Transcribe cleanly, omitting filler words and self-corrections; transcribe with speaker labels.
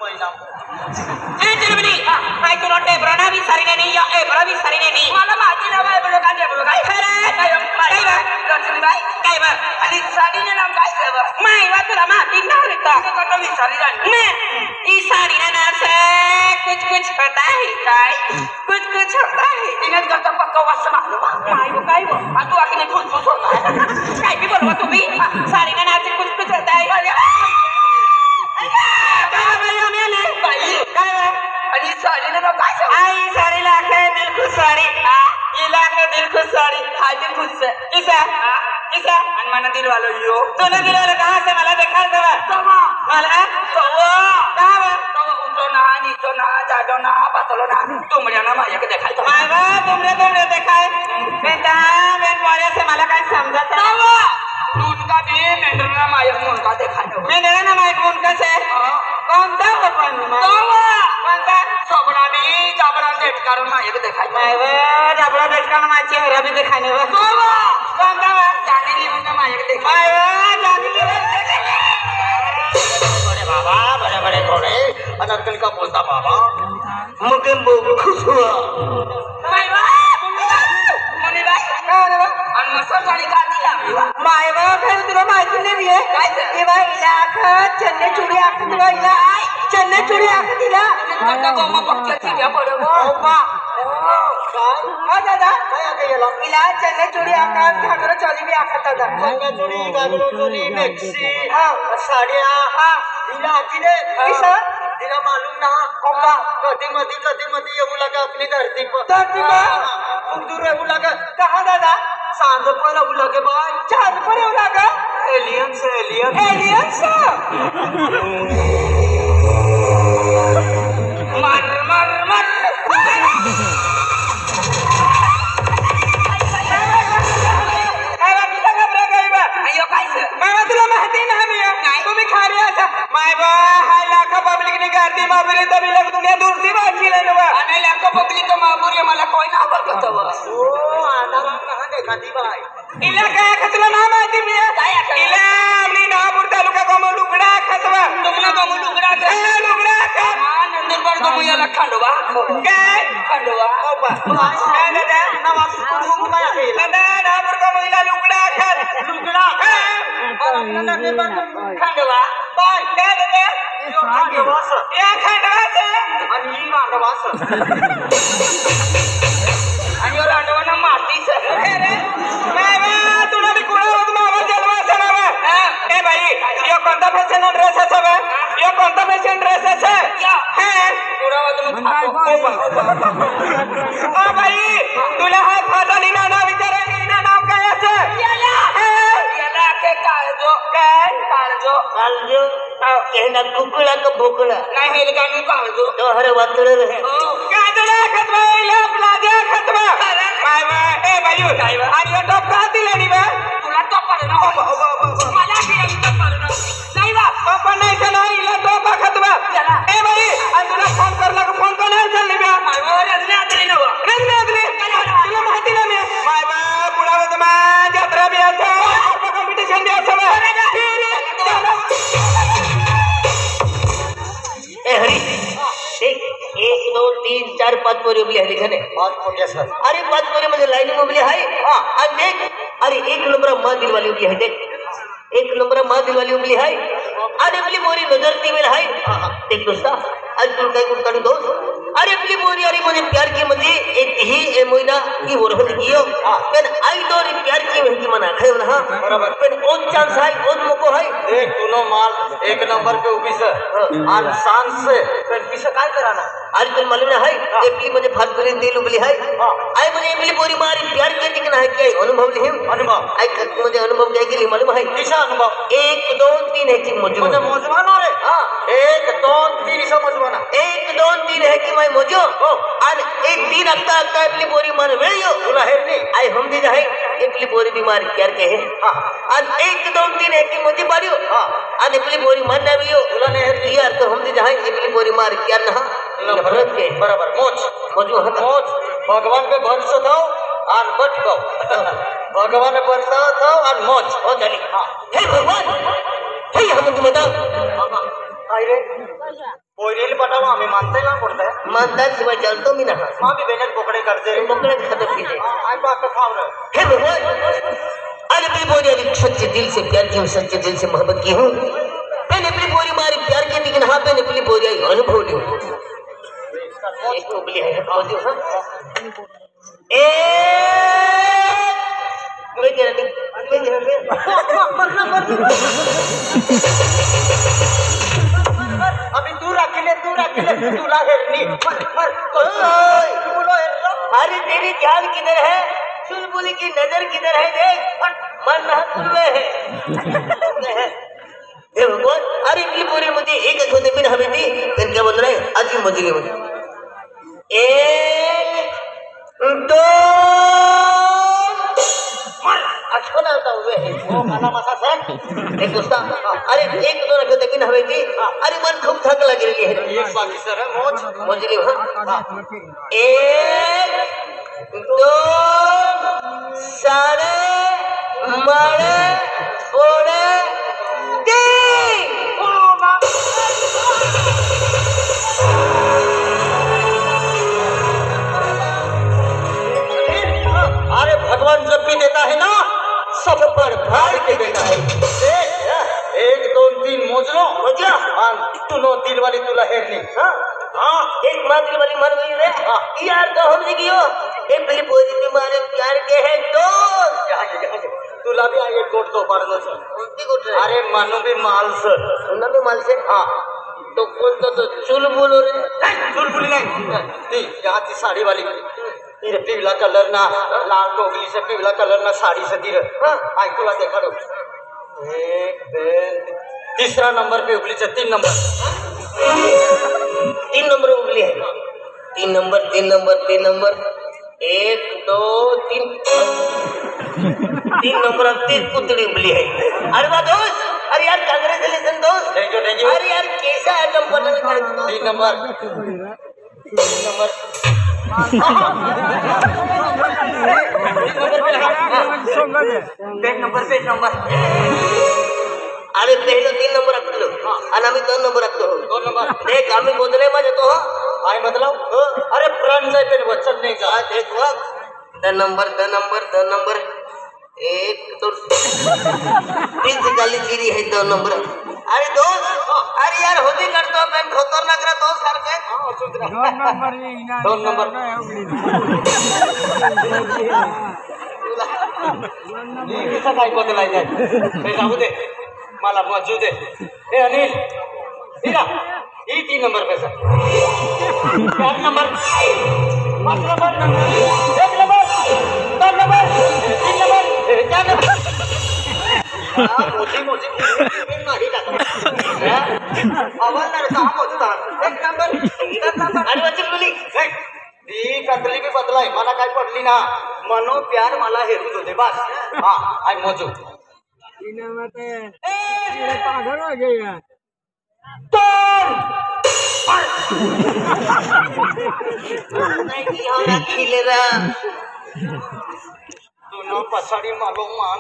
Speaker 1: ए चिरमनी काय तू नोटे प्रणावी सारीने नहीं या ए प्रणावी सारीने नहीं मला माहिती ना बाय बोलो काय खरे काय बा लक्ष्मीबाई काय बा आणि साडीने नाम काय सेवा माय वा तुला माहिती ना रे तो कटो विचारी राणी मैं इस साड़ी ना नाम से कुछ होता है काय कुछ होता है इन्हें करता पक्का वास मालूम काय वो आ तू आके फुस होता है काय भी बोलवा तू भी साड़ी ना नाम से कुछ होता है आणि साडीने नाव काय आई साडी लाख दिलखुश साडी इलाख दिलखुश साडी हा दिलखुश किसा आणि मना दिलवालो यो तुला दिलवालो कहां से मला देखा दवा तवा मला तवा कहां तवा उतो ना नीचो ना जाडो ना पातलो ना तुमड्या ना माझ्या देखाय माय बा तुमरे देखाय बेटा बेन वाले से मला काय समजत तवा तुनका भी मेंढरा माझ्या मुनका देखाय मेंढरा ना माझ्या मुनका से कोणता पण तवा कोणता सोबना भी जाबरा देख कारण माझ्या देखाय माय बा जाबरा देख कारण माझी हरा भी देखाने वा तवा कोणता जाने ली मुनका माझ्या देखाय माय बा जाने
Speaker 2: बड़े थोड़े अनर्गल का बोलता बाबा मुझे खुश हुआ
Speaker 1: माय बा मुनी बाई आणि मस्त साडी का दिला माय बा काय तुला माहिती नाही आहे काय हे बाई इलाका चन्ने चुडी आख तुला इला चन्ने चुडी आख दिला आता गोमा पक्षाची घ्या पडो बा काय दादा काय आके गेला इला चन्ने चुडी आका घागरो चोली भी आखत दादा
Speaker 2: चन्ने चुडी घागरो चोली मैक्सी साड़िया दिला किने
Speaker 1: किसा
Speaker 2: दिला मालूम ना कोपा कधी मधी येऊ लगा अपनी धरती पर खूब दूर येऊ लगा
Speaker 1: कहां दादा
Speaker 2: चांद पर येऊ लगे बाय
Speaker 1: चांद पर येऊ लगा
Speaker 2: एलियन से मर
Speaker 1: अयो काय मामा तुला माहिती ना मी तुम्ही खाली आता माय बा हाय लाखा पब्लिक ने करती माबुरी तभी लग दुनिया दूरती बाकी लेने वा आणि लाखा पब्लिक का माबुरी मला कोई ना बरकत वा
Speaker 2: ओ आंधळा कहां देखा दी बाय
Speaker 1: इला काय खतला ना माहिती मी इला आपली नागपूर तालुका कोम लुगडा खतवा तुमना कोम लुगडा का नंदुरबार कोम याला खंडवा काय खंडवा ओपा काय दादा
Speaker 2: नवाब कुटुंब काय आहे
Speaker 1: दादा नागपूर कोम इला लुगडा खत
Speaker 2: लुगडा
Speaker 1: खंडवा बाय काय दादा
Speaker 2: खंडवास
Speaker 1: या खंडवास
Speaker 2: आणि ही मांडवास
Speaker 1: आणि और अंडवाना मातीच अरे बाबा तुला भी कोणा होत मावा जलवा सणावा ए भाई यो कोणता फॅशन ड्रेस असावा यो कोणता फॅशन ड्रेस असा हे तुला ओ भाई तुला हा फादली ना नाव विचारायला ना नाव काय असं याला के काळजो
Speaker 2: कालजो एना कुकड़ा का बोकड़ा
Speaker 1: नाही हेल गाणू काळजो
Speaker 2: तो हरे वातड़ रहे
Speaker 1: कादडा खतवा इला प्लाजा खतवा बाय बाय ए भाई आणि यो टॉप का दिलेली बा तुला टॉप पडना मला की टॉप पडना नाही बा टॉप नाही चला इला टॉप खतवा ए भाई आणि तुला फोन करला का फोन कोण चालली बा बाय बाय रजनी आतली ना रजनी आतली तुला माहिती ना मी बाय बाय पुढावत मा जत्रा बी असं कॉम्पिटिशन बी असं
Speaker 2: ए हरी एक 2 3 4 5 पोरी उभली आहे लिखाने 5 पोरी सर अरे 5 पोरी मध्ये लाईन उभली आहे आणि देख अरे एक नंबर मां दिल वाली उभली आहे देख एक नंबर मां दिल वाली उभली आहे आणि आपली मोरी नजर ती वेळ आहे देख दोस्ता आज तू काय कुठे दोस्त अरे आपली मोरी अरे मुझे प्यार की मध्ये एक ही ए मोइना की वरहत कियो पण आई दोरी प्यार की वही मना खायो ना बराबर पण ओन चांस है ओन मको है देख दोनों माल एक नंबर पे उभी सर और शान से पण किसे काय कराना आज तुम मालूम ना है एपली मुझे फालतू दिल उबली है आई मुझे एपली बोरी मारी प्यार के दिखना है क्या अनुभव ले अनुभव आई मुझे अनुभव क्या के लिए मालूम है किसा अनुभव 1 2 3 है कि मुझे मौजवान रे हां 1 2 3 समझवाना 1 2 3 है कि मैं मोजो और एक दिन लगता एपली बोरी मन वेयो तुला है नहीं आई हम दे जाए एपली बोरी बीमार प्यार के है आज 1 2 3 है कि मुझे बारियो आज एपली बोरी मन ना वियो तुला ने है यार तो हम दे जाए एपली बोरी मार क्या ना भरत के बराबर मोज भगवान पे भरोसा था और बच गो भगवान पे भरोसा था और मोज हो चली हे भगवान हे हम तुम बताओ
Speaker 3: काय रे पोरीला पटावं आम्ही मानताय ना पडताय
Speaker 2: मानतात शिवाय चालतो मी ना
Speaker 3: माँ भी बेनत बोकडे करते रे
Speaker 2: बोकडे खतम कीजिए
Speaker 3: आई बात खाव रे
Speaker 2: हे भगवान आज अपनी बोरी अभी सच्चे दिल से प्यार की हूँ सच्चे दिल से मोहब्बत की हूँ मैंने अपनी बोरी मारी प्यार की लेकिन हाँ मैंने अपनी बोरी आई अनुभव ली एक उबली है
Speaker 3: अभी तू राखीले तुला हेरनी
Speaker 2: अरे तेरी जान किधर है चुलबुली की नजर किधर है देख मन है हे भगवान अरे इतनी पूरी मुझे एक होते बिन हमें थी फिर क्या बोल रहे हैं आज की मजली मुझे 1 2 अच्छा ना होता हुए
Speaker 3: ओ मला मसा सर
Speaker 2: एक दोस्ता अरे 1 2 रखे बिन हमें थी अरे मन खूब थक लग रही है
Speaker 3: एक बाकी सर मोज
Speaker 2: मजली हाँ 1 2 सारे मारे बोले
Speaker 3: अरे भगवान जब भी देता है ना
Speaker 2: सब पर भार के देता है
Speaker 3: 1 2 3 मोजलो
Speaker 2: मोजलो
Speaker 3: तुनो दिल वाली तुला हेरनी
Speaker 2: हाँ एक माँ दिल वाली मर गई रे यार तो हम जी हो एक पहली बोली में मारे प्यार के है दोस्त
Speaker 3: तुला भी आई गोट दो पारनो सर
Speaker 2: कौनसी गोट रे
Speaker 3: अरे मानो भी माल सर
Speaker 2: सुनना भी माल से
Speaker 3: हाँ
Speaker 2: तो कौन तो चुल बोलो रे
Speaker 3: चुलबुली नहीं ती यहाँ ती साड़ी वाली ये पिवला कलर ना लाल टोगली से पिवला कलर ना साड़ी से दी आई तुला देखा दो 1 2 तीसरा नंबर पे उगली से 3 नंबर
Speaker 2: 3 नंबर उगली है 3 नंबर 1 2 3 3 नंबर 3 पुतली उगली है अरे वाह दोस्त अरे यार कांग्रेचुलेशन दोस्त
Speaker 3: थैंक यू
Speaker 2: अरे यार कैसा आइटम पटल कर
Speaker 3: 3 नंबर पेज नंबर
Speaker 2: अरे पहले 3 नंबर रखलो आणि आम्ही 2 नंबर रखतो
Speaker 3: 2 नंबर
Speaker 2: देख आम्ही बोलले माझे तो
Speaker 3: आई मतलब अरे फ्रंट जाए पे वचन नहीं जा
Speaker 2: देख वक्त 2 नंबर 1 2 3 गाली चिरी है 2 नंबर अरे दोस्त अरे यार होती करतो पण खतरनाक रे तो सारखे
Speaker 3: 2 नंबर कसं काय बदलाय जाय जाऊ दे मला मजू दे ए अनिल इरा ये 3 नंबर पे sir 4 number 5 number 1 number 2 number 3 number 4 number मोठी नाही टाकणार आवडणार का मोठा 1 नंबर 3 नंबर
Speaker 2: आणि वचन बोली
Speaker 3: ती कतली बी बदलाय मला काय पडली ना मनो प्यार मला हेरू होते बस हा आई मोजू
Speaker 1: पागल हो गया
Speaker 2: खिलेरा
Speaker 3: तू न पछाडी मालो मान